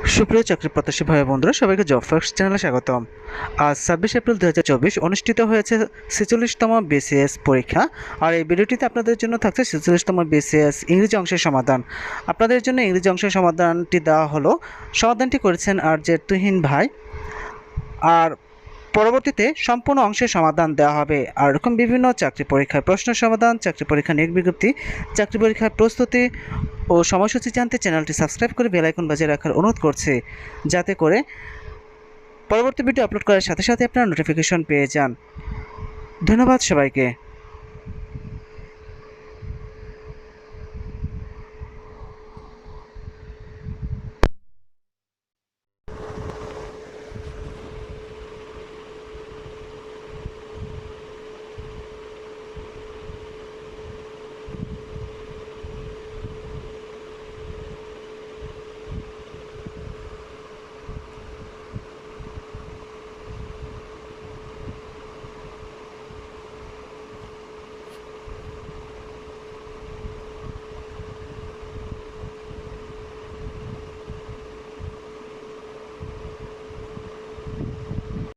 সুপ্রিয় চাকরি প্রত্যাশী ভাই বন্ধুরা, সবাইকে জব ফার্স্ট চ্যানেলে স্বাগতম। আজ 26 এপ্রিল 2024 অনুষ্ঠিত হয়েছে 46তম বিসিএস পরীক্ষা। আর এই ভিডিওটিতে আপনাদের জন্য থাকছে 46তম বিসিএস ইংরেজি অংশের সমাধান। আপনাদের জন্য ইংরেজি অংশের সমাধানটি দেওয়া হলো। সমাধানটি করেছেন আর যে তুহিন ভাই। আর পরবর্তীতে সম্পূর্ণ অংশের সমাধান দেওয়া হবে। আর এরকম বিভিন্ন চাকরি পরীক্ষার প্রশ্ন সমাধান, চাকরি পরীক্ষা নিয়োগ বিজ্ঞপ্তি, চাকরি পরীক্ষার প্রস্তুতি ও সময়সূচি জানতে চ্যানেলটি সাবস্ক্রাইব করে বেল আইকন বাজিয়ে রাখার অনুরোধ করছি, যাতে করে পরবর্তী ভিডিও আপলোড করার সাথে সাথে আপনারা নোটিফিকেশন পেয়ে যান। ধন্যবাদ সবাইকে।